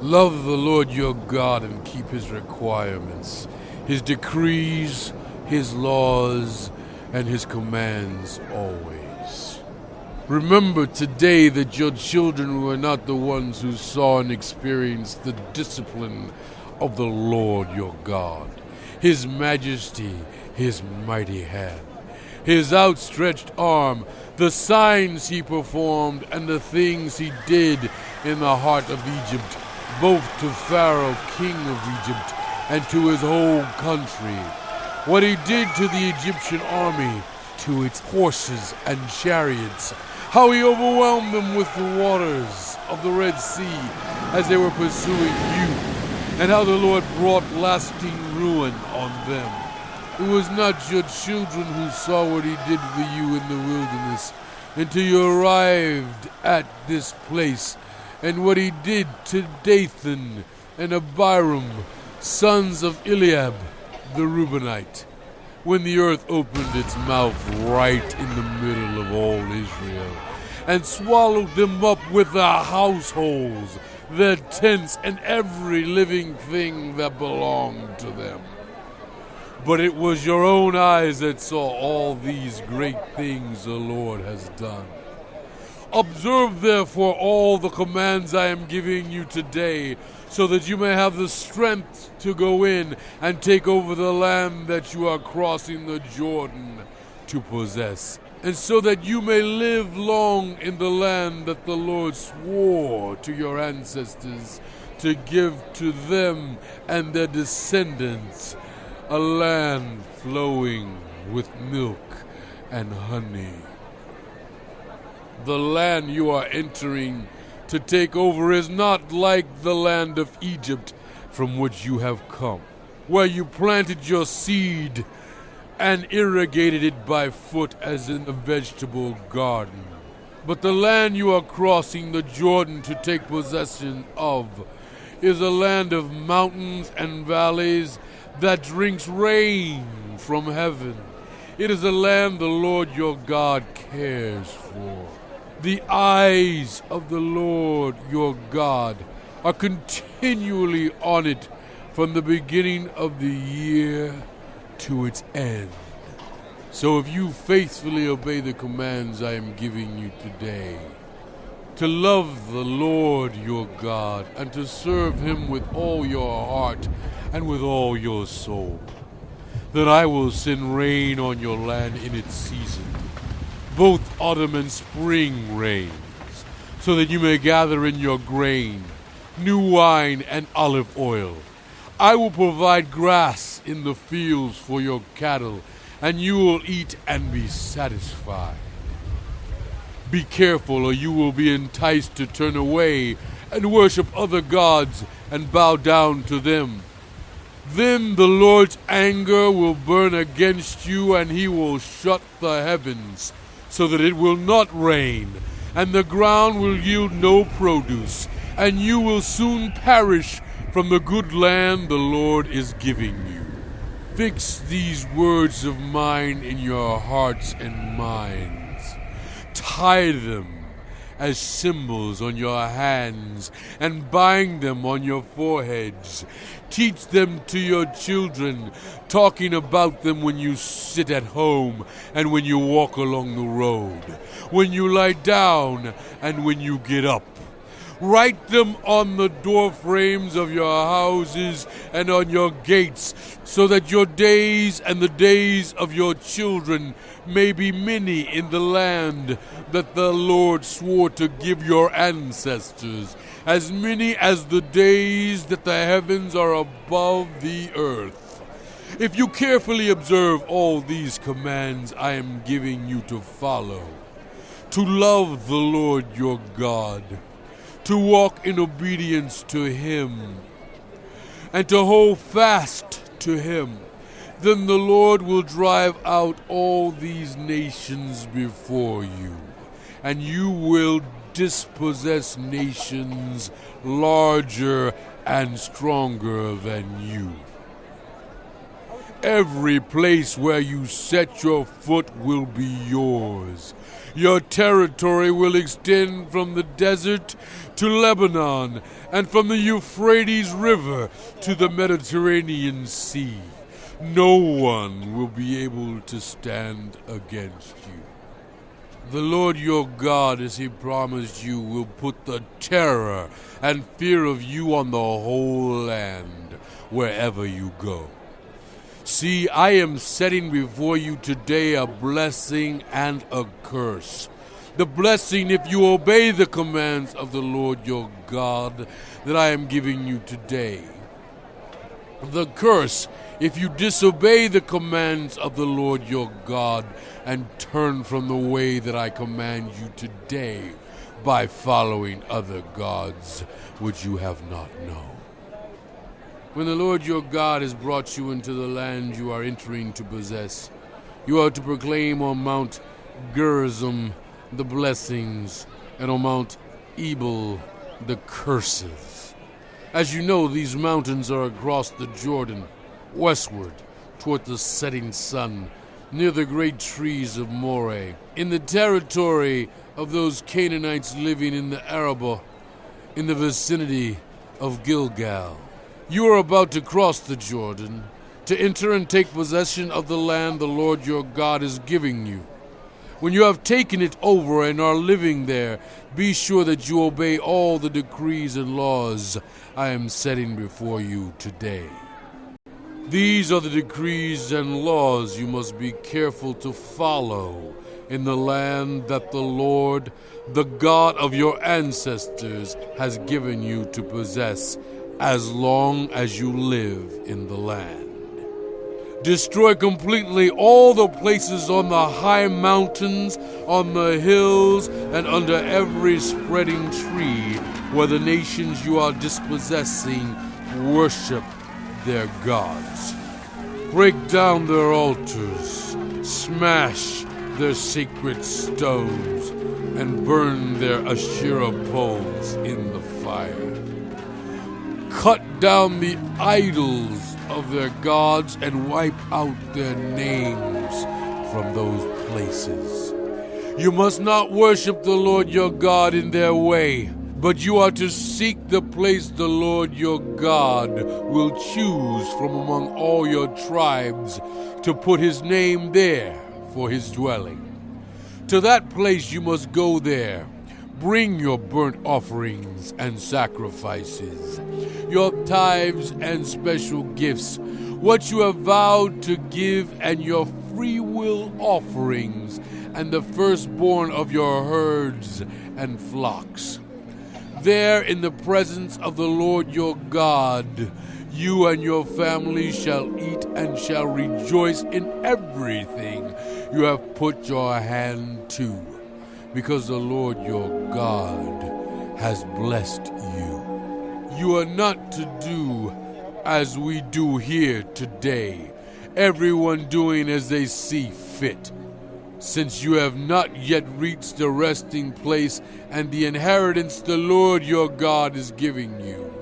Love the Lord your God and keep his requirements, his decrees, his laws, and his commands always. Remember today that your children were not the ones who saw and experienced the discipline of the Lord your God, his majesty, his mighty hand, his outstretched arm, the signs he performed, and the things he did in the heart of Egypt, both to Pharaoh, king of Egypt, and to his whole country. What he did to the Egyptian army, to its horses and chariots, how he overwhelmed them with the waters of the Red Sea as they were pursuing you, and how the Lord brought lasting ruin on them. It was not your children who saw what he did for you in the wilderness until you arrived at this place, and what he did to Dathan and Abiram, sons of Eliab the Reubenite, when the earth opened its mouth right in the middle of all Israel, and swallowed them up with their households, their tents, and every living thing that belonged to them. But it was your own eyes that saw all these great things the Lord has done. Observe therefore all the commands I am giving you today, so that you may have the strength to go in and take over the land that you are crossing the Jordan to possess, and so that you may live long in the land that the Lord swore to your ancestors to give to them and their descendants, a land flowing with milk and honey. The land you are entering to take over is not like the land of Egypt from which you have come, where you planted your seed and irrigated it by foot as in a vegetable garden. But the land you are crossing the Jordan to take possession of is a land of mountains and valleys that drinks rain from heaven. It is a land the Lord your God cares for. The eyes of the Lord your God are continually on it from the beginning of the year to its end. So if you faithfully obey the commands I am giving you today, to love the Lord your God and to serve him with all your heart and with all your soul, then I will send rain on your land in its season, both autumn and spring rains, so that you may gather in your grain, new wine, and olive oil. I will provide grass in the fields for your cattle, and you will eat and be satisfied. Be careful, or you will be enticed to turn away and worship other gods and bow down to them. Then the Lord's anger will burn against you, and he will shut the heavens so that it will not rain, and the ground will yield no produce, and you will soon perish from the good land the Lord is giving you. Fix these words of mine in your hearts and minds. Tie them as symbols on your hands and bind them on your foreheads. Teach them to your children, talking about them when you sit at home and when you walk along the road, when you lie down and when you get up. Write them on the door frames of your houses and on your gates, so that your days and the days of your children may be many in the land that the Lord swore to give your ancestors, as many as the days that the heavens are above the earth. If you carefully observe all these commands I am giving you to follow, to love the Lord your God, to walk in obedience to him, and to hold fast to him, then the Lord will drive out all these nations before you, and you will dispossess nations larger and stronger than you. Every place where you set your foot will be yours. Your territory will extend from the desert to Lebanon, and from the Euphrates River to the Mediterranean Sea. No one will be able to stand against you. The Lord your God, as he promised you, will put the terror and fear of you on the whole land, wherever you go. See, I am setting before you today a blessing and a curse. The blessing if you obey the commands of the Lord your God that I am giving you today. The curse if you disobey the commands of the Lord your God and turn from the way that I command you today by following other gods which you have not known. When the Lord your God has brought you into the land you are entering to possess, you are to proclaim on Mount Gerizim the blessings, and on Mount Ebal the curses. As you know, these mountains are across the Jordan, westward toward the setting sun, near the great trees of Moreh, in the territory of those Canaanites living in the Arabah, in the vicinity of Gilgal. You are about to cross the Jordan, to enter and take possession of the land the Lord your God is giving you. When you have taken it over and are living there, be sure that you obey all the decrees and laws I am setting before you today. These are the decrees and laws you must be careful to follow in the land that the Lord, the God of your ancestors, has given you to possess as long as you live in the land. Destroy completely all the places on the high mountains, on the hills, and under every spreading tree where the nations you are dispossessing worship their gods. Break down their altars, smash their sacred stones, and burn their Asherah poles in the fire. Cut down the idols of their gods and wipe out their names from those places. You must not worship the Lord your God in their way, but you are to seek the place the Lord your God will choose from among all your tribes to put his name there for his dwelling. To that place you must go there. Bring your burnt offerings and sacrifices, your tithes and special gifts, what you have vowed to give, and your free will offerings, and the firstborn of your herds and flocks. There in the presence of the Lord your God, you and your family shall eat and shall rejoice in everything you have put your hand to, because the Lord your God has blessed you. You are not to do as we do here today, everyone doing as they see fit, since you have not yet reached the resting place and the inheritance the Lord your God is giving you.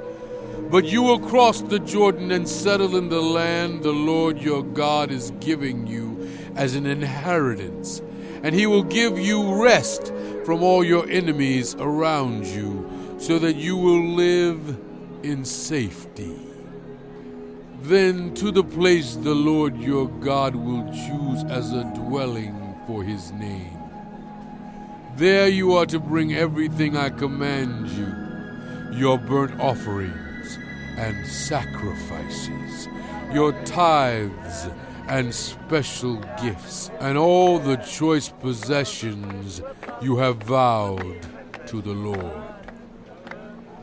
But you will cross the Jordan and settle in the land the Lord your God is giving you as an inheritance, and he will give you rest from all your enemies around you, so that you will live in safety. Then to the place the Lord your God will choose as a dwelling for his name. There you are to bring everything I command you, your burnt offerings and sacrifices, your tithes and special gifts, and all the choice possessions you have vowed to the Lord.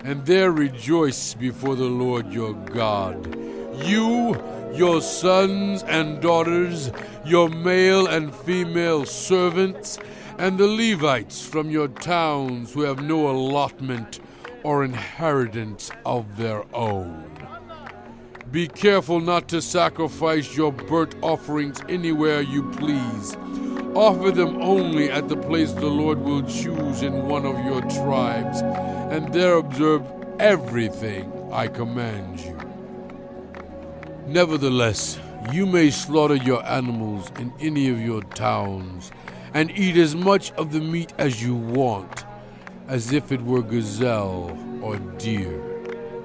And there rejoice before the Lord your God, you, your sons and daughters, your male and female servants, and the Levites from your towns who have no allotment or inheritance of their own. Be careful not to sacrifice your burnt offerings anywhere you please. Offer them only at the place the Lord will choose in one of your tribes, and there observe everything I command you. Nevertheless, you may slaughter your animals in any of your towns, and eat as much of the meat as you want, as if it were gazelle or deer,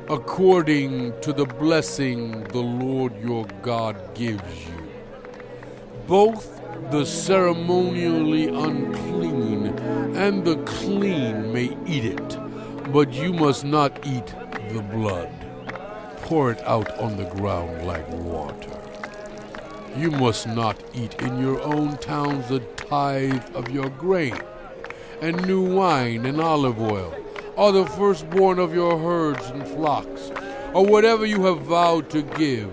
according to the blessing the Lord your God gives you. Both the ceremonially unclean and the clean may eat it, but you must not eat the blood. Pour it out on the ground like water. You must not eat in your own towns the tithe of your grain, and new wine and olive oil, or the firstborn of your herds and flocks, or whatever you have vowed to give,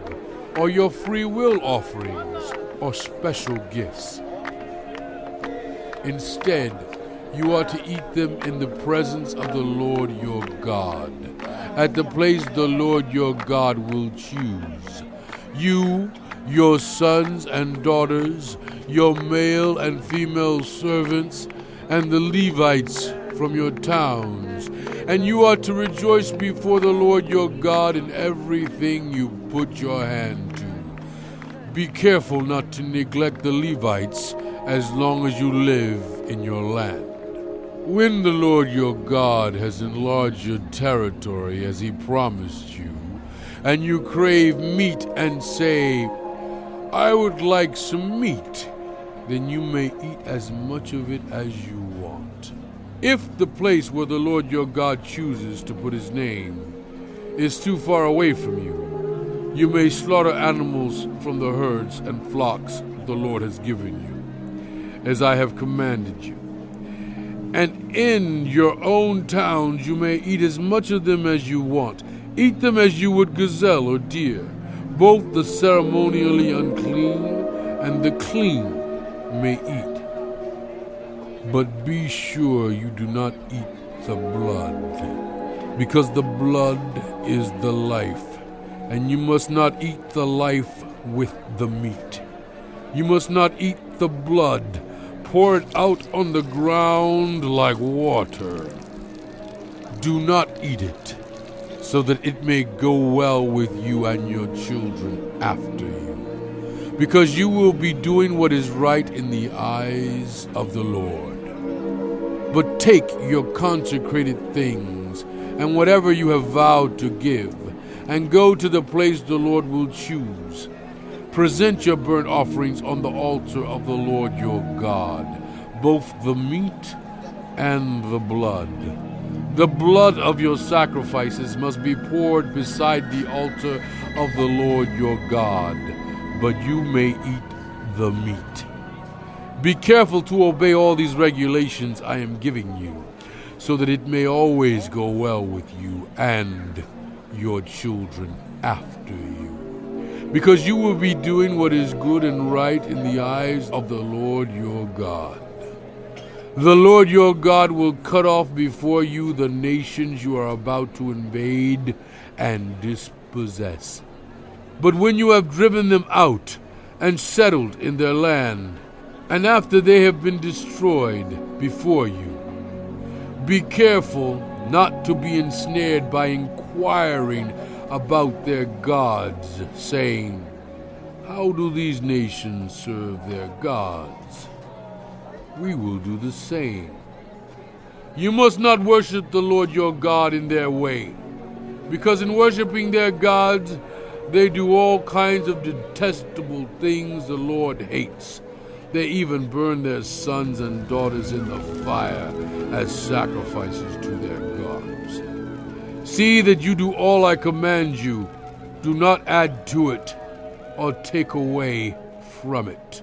or your free will offerings, or special gifts. Instead, you are to eat them in the presence of the Lord your God, at the place the Lord your God will choose. You, your sons and daughters, your male and female servants, and the Levites from your towns, and you are to rejoice before the Lord your God in everything you put your hand to. Be careful not to neglect the Levites as long as you live in your land. When the Lord your God has enlarged your territory as he promised you, and you crave meat and say, I would like some meat, then you may eat as much of it as you want. If the place where the Lord your God chooses to put his name is too far away from you, you may slaughter animals from the herds and flocks the Lord has given you, as I have commanded you. And in your own towns you may eat as much of them as you want. Eat them as you would gazelle or deer. Both the ceremonially unclean and the clean may eat. But be sure you do not eat the blood, because the blood is the life, and you must not eat the life with the meat. You must not eat the blood. Pour it out on the ground like water. Do not eat it, so that it may go well with you and your children after you, because you will be doing what is right in the eyes of the Lord. But take your consecrated things and whatever you have vowed to give, and go to the place the Lord will choose. Present your burnt offerings on the altar of the Lord your God, both the meat and the blood. The blood of your sacrifices must be poured beside the altar of the Lord your God, but you may eat the meat. Be careful to obey all these regulations I am giving you, so that it may always go well with you and your children after you, because you will be doing what is good and right in the eyes of the Lord your God. The Lord your God will cut off before you the nations you are about to invade and dispossess. But when you have driven them out and settled in their land, and after they have been destroyed before you, be careful not to be ensnared by inquiring about their gods, saying, how do these nations serve their gods? We will do the same. You must not worship the Lord your God in their way, because in worshiping their gods, they do all kinds of detestable things the Lord hates. They even burn their sons and daughters in the fire as sacrifices to their gods. See that you do all I command you. Do not add to it or take away from it.